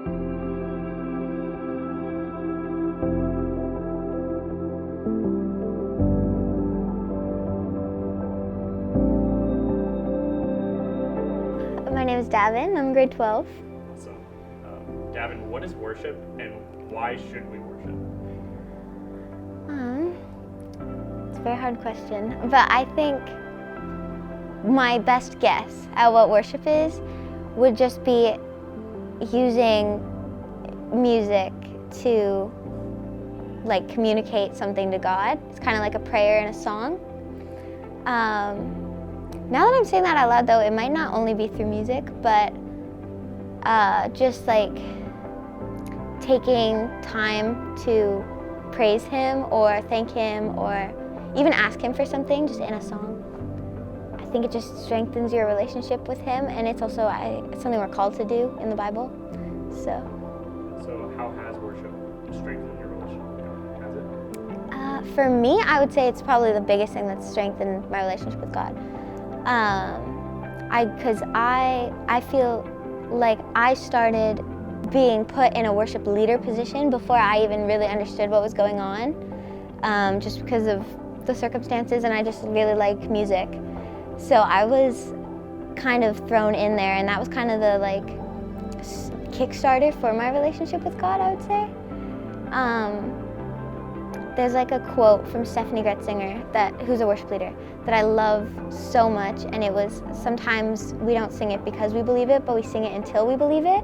My name is Davin. I'm grade 12. Awesome. Davin, what is worship and why should we worship? It's a very hard question, but I think my best guess at what worship is would just be using music to like communicate something to God. It's kind of like a prayer and a song. Now that I'm saying that out loud though, it might not only be through music, but just like taking time to praise Him or thank Him or even ask Him for something just in a song. I think it just strengthens your relationship with Him, and it's also it's something we're called to do in the Bible. So how has worship strengthened your relationship with God? Has it? For me, I would say it's probably the biggest thing that's strengthened my relationship with God. Because I feel like I started being put in a worship leader position before I even really understood what was going on, just because of the circumstances, and I just really like music. So I was kind of thrown in there, and that was kind of the like kickstarter for my relationship with God, I would say. There's like a quote from Stephanie Gretzinger, who's a worship leader, that I love so much, and it was, sometimes we don't sing it because we believe it, but we sing it until we believe it.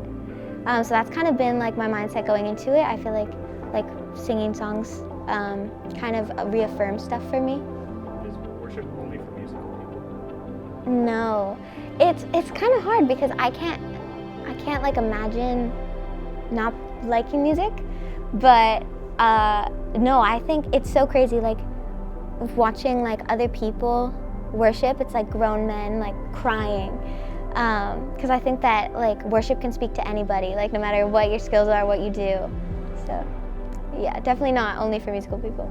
So that's kind of been like my mindset going into it. I feel like singing songs kind of reaffirms stuff for me. Is worship only for musical people? No, it's kind of hard because I can't like imagine not liking music, but no, I think it's so crazy, like watching like other people worship. It's like grown men like crying, because I think that like worship can speak to anybody, like no matter what your skills are, what you do. So yeah, definitely not only for musical people.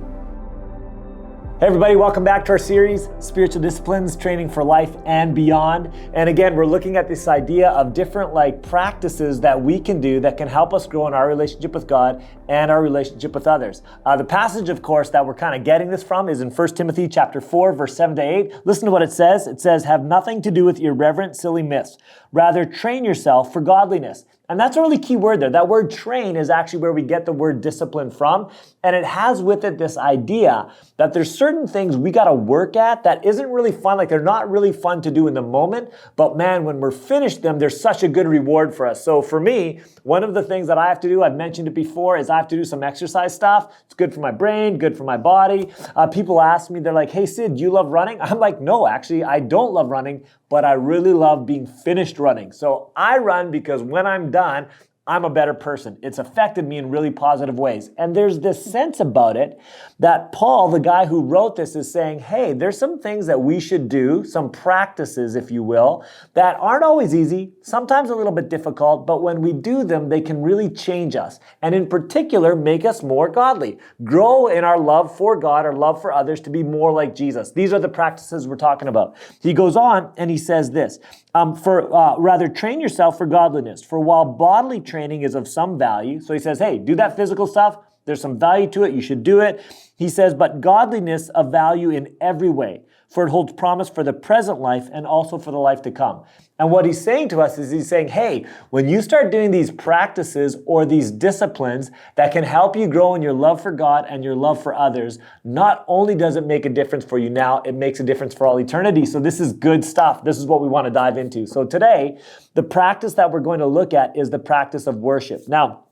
Hey everybody, welcome back to our series, Spiritual Disciplines, Training for Life and Beyond. And again, we're looking at this idea of different practices that we can do that can help us grow in our relationship with God and our relationship with others. The passage, of course, that we're kind of getting this from is in 1 Timothy chapter 4, verse 7 to 8. Listen to what it says. It says, "Have nothing to do with irreverent, silly myths. Rather, train yourself for godliness." And that's a really key word there. That word train is actually where we get the word discipline from. And it has with it this idea that there's certain things we got to work at that isn't really fun. Like they're not really fun to do in the moment. But man, when we're finished them, there's such a good reward for us. So for me, one of the things that I have to do, I've mentioned it before, is I have to do some exercise stuff. It's good for my brain, good for my body. People ask me, they're like, "Hey Sid, do you love running?" I'm like, "No, actually, I don't love running, but I really love being finished running." So I run because when I'm done, I'm a better person. It's affected me in really positive ways. And there's this sense about it that Paul, the guy who wrote this, is saying, hey, there's some things that we should do, some practices, if you will, that aren't always easy, sometimes a little bit difficult, but when we do them, they can really change us. And in particular, make us more godly. Grow in our love for God, our love for others, to be more like Jesus. These are the practices we're talking about. He goes on and he says this, rather train yourself for godliness. For while bodily training is of some value, so he says, hey, do that physical stuff. There's some value to it. You should do it. He says, but godliness of value in every way, for it holds promise for the present life and also for the life to come. And what he's saying to us is he's saying, hey, when you start doing these practices or these disciplines that can help you grow in your love for God and your love for others, not only does it make a difference for you now, it makes a difference for all eternity. So this is good stuff. This is what we want to dive into. So today, the practice that we're going to look at is the practice of worship. Now,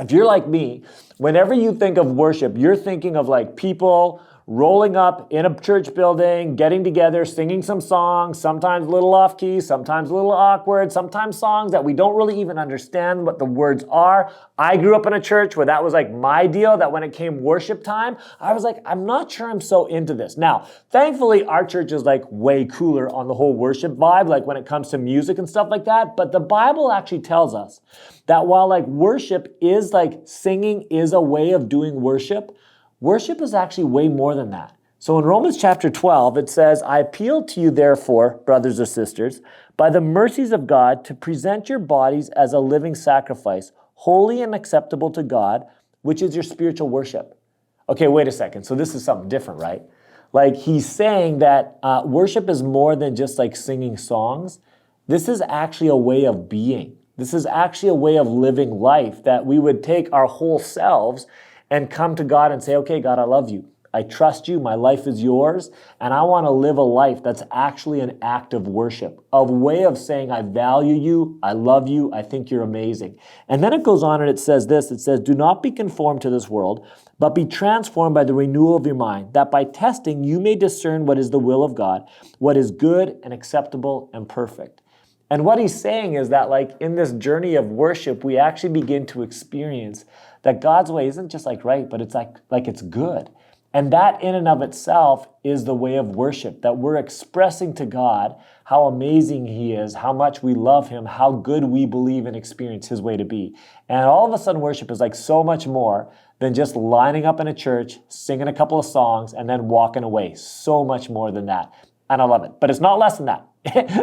if you're like me, whenever you think of worship, you're thinking of like people rolling up in a church building, getting together, singing some songs, sometimes a little off key, sometimes a little awkward, sometimes songs that we don't really even understand what the words are. I grew up in a church where that was like my deal, that when it came worship time, I was like, I'm not sure I'm so into this. Now, thankfully, our church is like way cooler on the whole worship vibe, like when it comes to music and stuff like that. But the Bible actually tells us that while like worship is like singing is a way of doing worship, worship is actually way more than that. So in Romans chapter 12, it says, I appeal to you, therefore, brothers or sisters, by the mercies of God, to present your bodies as a living sacrifice, holy and acceptable to God, which is your spiritual worship. Okay, wait a second. So this is something different, right? Like he's saying that worship is more than just like singing songs. This is actually a way of being. This is actually a way of living life, that we would take our whole selves and come to God and say, okay, God, I love you. I trust you. My life is yours. And I want to live a life that's actually an act of worship, a way of saying, I value you. I love you. I think you're amazing. And then it goes on and it says this. It says, do not be conformed to this world, but be transformed by the renewal of your mind, that by testing you may discern what is the will of God, what is good and acceptable and perfect. And what he's saying is that like in this journey of worship, we actually begin to experience that God's way isn't just like right, but it's like it's good. And that in and of itself is the way of worship, that we're expressing to God how amazing he is, how much we love him, how good we believe and experience his way to be. And all of a sudden worship is like so much more than just lining up in a church, singing a couple of songs, and then walking away. So much more than that. And I love it. But it's not less than that.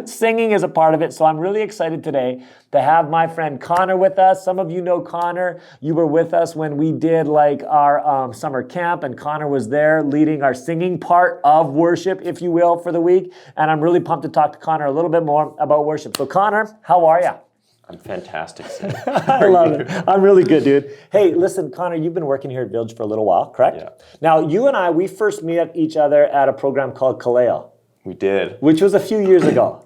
Singing is a part of it. So I'm really excited today to have my friend Connor with us. Some of you know Connor. You were with us when we did like our summer camp, and Connor was there leading our singing part of worship, if you will, for the week. And I'm really pumped to talk to Connor a little bit more about worship. So Connor, how are you? I'm fantastic. I love it. I'm really good, dude. Hey, listen, Connor, you've been working here at Village for a little while, correct? Yeah. Now, you and I, we first met each other at a program called Kaleo. We did. Which was a few years ago.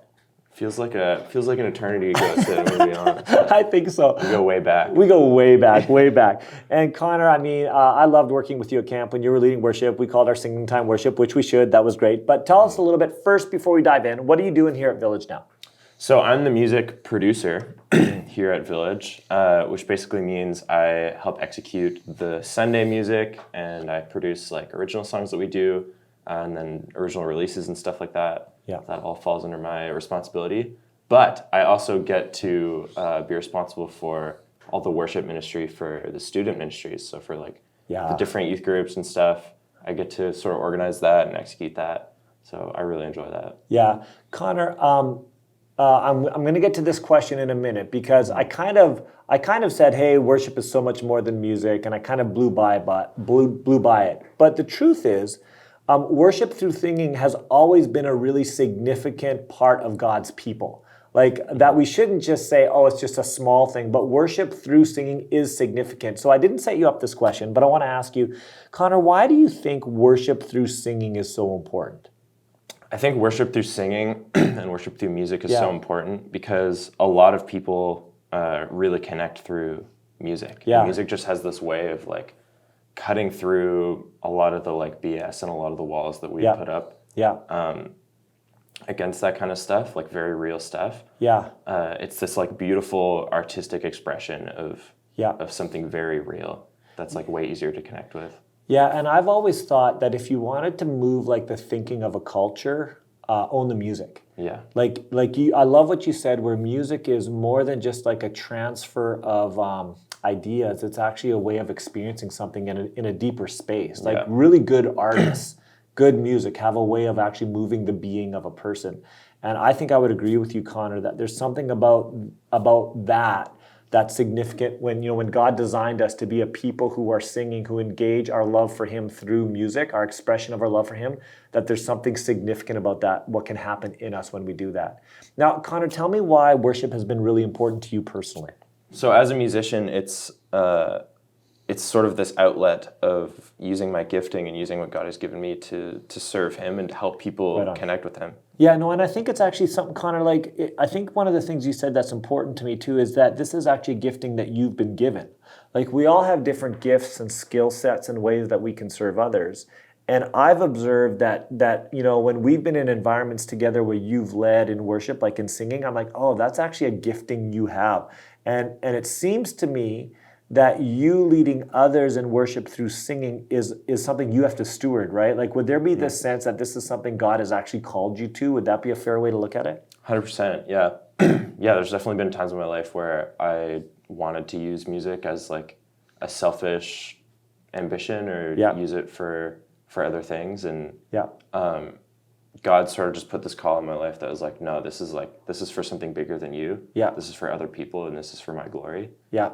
Feels like an eternity ago, Sid, to be honest. I think so. We go way back. We go way back, way back. And Connor, I mean, I loved working with you at camp when you were leading worship. We called our singing time worship, which we should. That was great. But tell us a little bit first before we dive in. What are you doing here at Village now? So I'm the music producer here at Village, which basically means I help execute the Sunday music, and I produce like original songs that we do, and then original releases and stuff like that. Yeah. That all falls under my responsibility. But I also get to be responsible for all the worship ministry for the student ministries. So for like the different youth groups and stuff, I get to sort of organize that and execute that. So I really enjoy that. Yeah. Connor, I'm going to get to this question in a minute, because I kind of said, hey, worship is so much more than music, and I kind of blew by it. But the truth is, worship through singing has always been a really significant part of God's people. Like that we shouldn't just say, oh, it's just a small thing, but worship through singing is significant. So I didn't set you up this question, but I want to ask you, Connor, why do you think worship through singing is so important? I think worship through singing and worship through music is so important because a lot of people really connect through music. Yeah. Music just has this way of like cutting through a lot of the like BS and a lot of the walls that we put up against that kind of stuff, like very real stuff. Yeah. It's this like beautiful artistic expression of something very real that's like way easier to connect with. Yeah, and I've always thought that if you wanted to move like the thinking of a culture, own the music. Yeah. Like you, I love what you said, where music is more than just like a transfer of ideas. It's actually a way of experiencing something in a deeper space. Like really good artists, good music have a way of actually moving the being of a person. And I think I would agree with you, Connor, that there's something about that's significant when God designed us to be a people who are singing, who engage our love for him through music, our expression of our love for him, that there's something significant about that, what can happen in us when we do that. Now, Connor, tell me why worship has been really important to you personally. So as a musician, it's sort of this outlet of using my gifting and using what God has given me to serve him and to help people connect with him. Yeah, no, and I think it's actually something, Connor, I think one of the things you said that's important to me too is that this is actually gifting that you've been given. Like we all have different gifts and skill sets and ways that we can serve others. And I've observed that when we've been in environments together where you've led in worship, like in singing, I'm like, oh, that's actually a gifting you have. And it seems to me that you leading others in worship through singing is something you have to steward, right? Like, would there be this sense that this is something God has actually called you to? Would that be a fair way to look at it? 100%, yeah. Yeah, there's definitely been times in my life where I wanted to use music as like a selfish ambition or use it for other things. And God sort of just put this call in my life that was like, no, this is for something bigger than you. Yeah. This is for other people and this is for my glory. Yeah.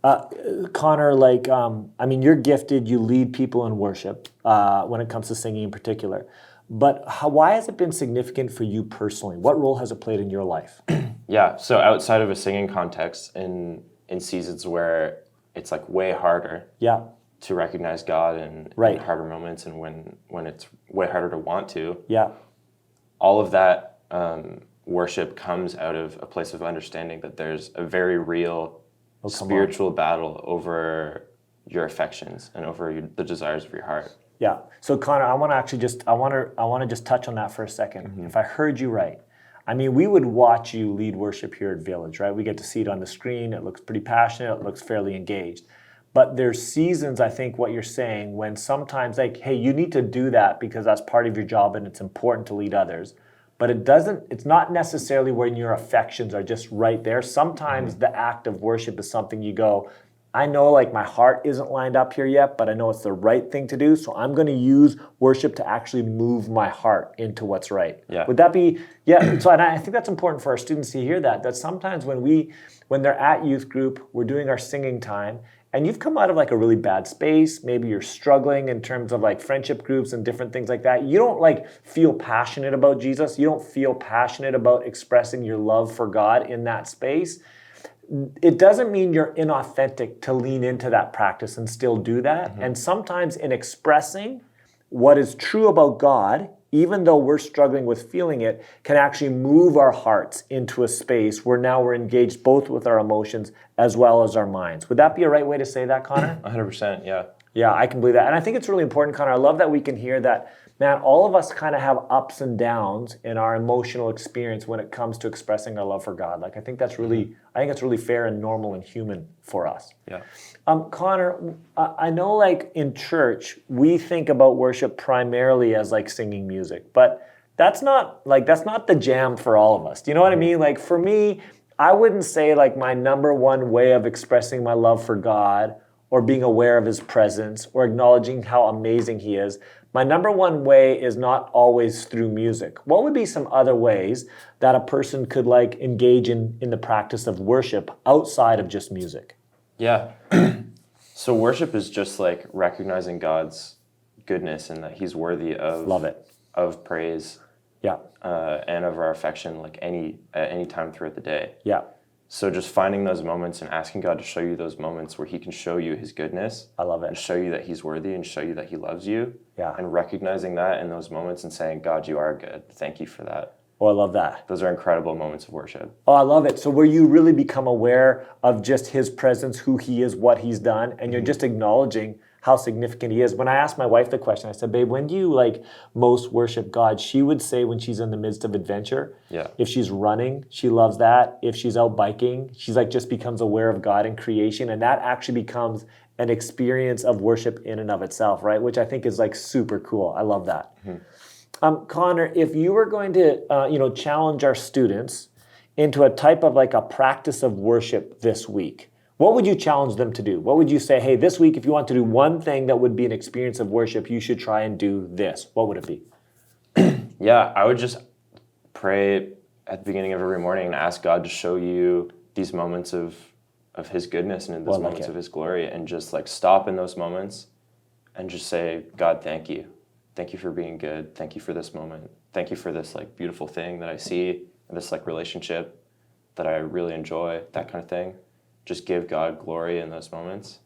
Connor, like, I mean, you're gifted, you lead people in worship when it comes to singing in particular. But why has it been significant for you personally? What role has it played in your life? Yeah, so outside of a singing context, in seasons where it's like way harder Yeah. to recognize God in harder moments, and when it's way harder to want to, Yeah. all of that worship comes out of a place of understanding that there's a very real spiritual battle over your affections and over the desires of your heart. Yeah. So Connor, I want to actually I want to just touch on that for a second. If I heard you right, I mean, we would watch you lead worship here at Village, right? We get to see it on the screen. It looks pretty passionate. It looks fairly engaged. But there's seasons, I think, what you're saying, when sometimes like, hey, you need to do that because that's part of your job and it's important to lead others. But it's not necessarily when your affections are just right there. Sometimes the act of worship is something you go, I know like my heart isn't lined up here yet, but I know it's the right thing to do. So I'm going to use worship to actually move my heart into what's right. Yeah. Would that be, yeah. So and I think that's important for our students to hear that sometimes when they're at youth group, we're doing our singing time, and you've come out of like a really bad space, maybe you're struggling in terms of like friendship groups and different things like that. You don't like feel passionate about Jesus. You don't feel passionate about expressing your love for God in that space. It doesn't mean you're inauthentic to lean into that practice and still do that. And sometimes in expressing what is true about God, even though we're struggling with feeling it, can actually move our hearts into a space where now we're engaged both with our emotions as well as our minds. Would that be a right way to say that, Connor? 100%, yeah. Yeah, I can believe that. And I think it's really important, Connor. I love that we can hear that, man, all of us kind of have ups and downs in our emotional experience when it comes to expressing our love for God. Like, I think that's really fair and normal and human for us. Yeah. Connor, I know like in church, we think about worship primarily as like singing music, but that's not the jam for all of us. Do you know what I mean? Like for me, I wouldn't say like my number one way of expressing my love for God or being aware of his presence or acknowledging how amazing he is. My number one way is not always through music. What would be some other ways that a person could like engage in the practice of worship outside of just music? Yeah. So worship is just like recognizing God's goodness and that he's worthy of Love it. Of praise. Yeah. And of our affection at any time throughout the day. Yeah. So just finding those moments and asking God to show you those moments where he can show you his goodness. I love it. And show you that he's worthy and show you that he loves you. Yeah. And recognizing that in those moments and saying, God, you are good. Thank you for that. Oh, I love that. Those are incredible moments of worship. Oh, I love it. So where you really become aware of just his presence, who he is, what he's done, and you're just acknowledging how significant he is. When I asked my wife the question, I said, babe, when do you like most worship God? She would say when she's in the midst of adventure. Yeah. If she's running, she loves that. If she's out biking, she's like just becomes aware of God and creation. And that actually becomes an experience of worship in and of itself, right? Which I think is like super cool. I love that. Connor, if you were going to challenge our students into a type of like a practice of worship this week, what would you challenge them to do? What would you say, hey, this week, if you want to do one thing that would be an experience of worship, you should try and do this? What would it be? Yeah, I would just pray at the beginning of every morning and ask God to show you these moments of his goodness and in those moments of his glory, and just like stop in those moments and just say, God, thank you. Thank you for being good. Thank you for this moment. Thank you for this like beautiful thing that I see, this like relationship that I really enjoy, that kind of thing. Just give God glory in those moments.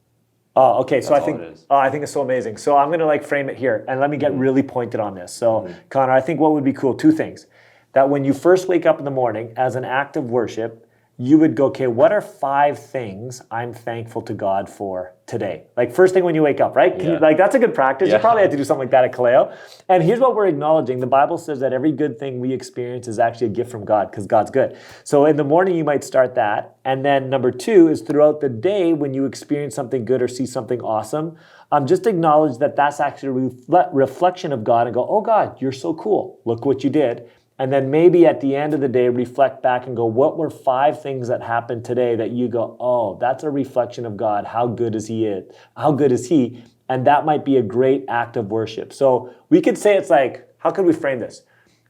Oh, okay. So That's I think it's so amazing. So I'm going to like frame it here, and let me get really pointed on this. So Connor, I think what would be cool, two things. That when you first wake up in the morning as an act of worship, you would go, okay, what are 5 things I'm thankful to God for today? Like first thing when you wake up, right? Like that's a good practice. Yeah. You probably had to do something like that at Kaleo. And here's what we're acknowledging. The Bible says that every good thing we experience is actually a gift from God because God's good. So in the morning, you might start that. And then number 2 is throughout the day, when you experience something good or see something awesome, just acknowledge that that's actually a reflection of God and go, oh God, you're so cool. Look what you did. And then maybe at the end of the day, reflect back and go, what were 5 things that happened today that you go, oh, that's a reflection of God. How good is he? How good is he? And that might be a great act of worship. So we could say it's like, how could we frame this?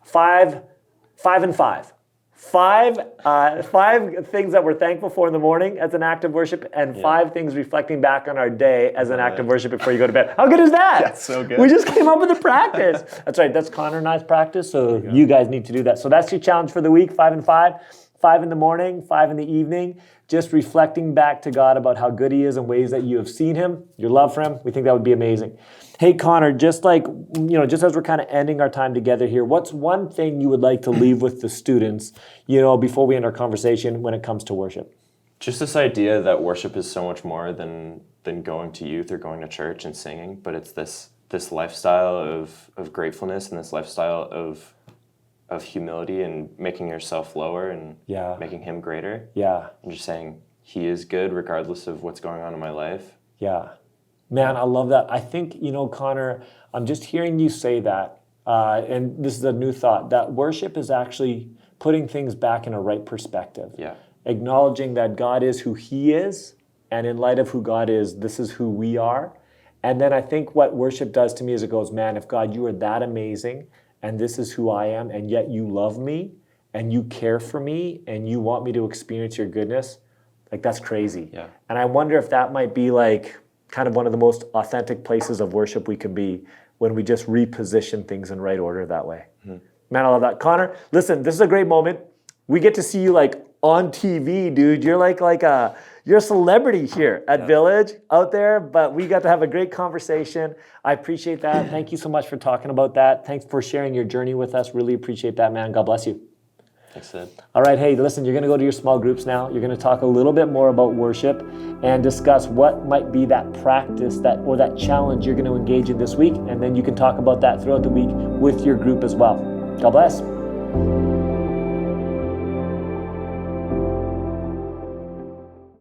5 and 5. 5 things that we're thankful for in the morning as an act of worship, and 5 things reflecting back on our day as an act of worship before you go to bed. How good is that? That's so good. We just came up with a practice. That's right. That's Connor and I's practice. So you guys need to do that. So that's your challenge for the week, 5 and 5. 5 in the morning, 5 in the evening, just reflecting back to God about how good he is and ways that you have seen him, your love for him. We think that would be amazing. Hey, Connor, just as we're kind of ending our time together here, what's one thing you would like to leave with the students, before we end our conversation when it comes to worship? Just this idea that worship is so much more than going to youth or going to church and singing, but it's this lifestyle of gratefulness and this lifestyle of humility and making yourself lower and making him greater. Yeah. And just saying he is good regardless of what's going on in my life. Yeah. Man, I love that. I think, Connor, I'm just hearing you say that, and this is a new thought, that worship is actually putting things back in a right perspective. Yeah. Acknowledging that God is who he is, and in light of who God is, this is who we are. And then I think what worship does to me is it goes, man, if God, you are that amazing, and this is who I am, and yet you love me, and you care for me, and you want me to experience your goodness, like that's crazy. Yeah. And I wonder if that might be like kind of one of the most authentic places of worship we can be, when we just reposition things in right order that way. Mm-hmm. Man, I love that. Connor, listen, this is a great moment. We get to see you like on TV, dude. You're you're a celebrity here at Village out there, but we got to have a great conversation. I appreciate that. Thank you so much for talking about that. Thanks for sharing your journey with us. Really appreciate that, man. God bless you. Thanks, Sid. All right, hey, listen, you're going to go to your small groups now. You're going to talk a little bit more about worship and discuss what might be that practice or that challenge you're going to engage in this week. And then you can talk about that throughout the week with your group as well. God bless.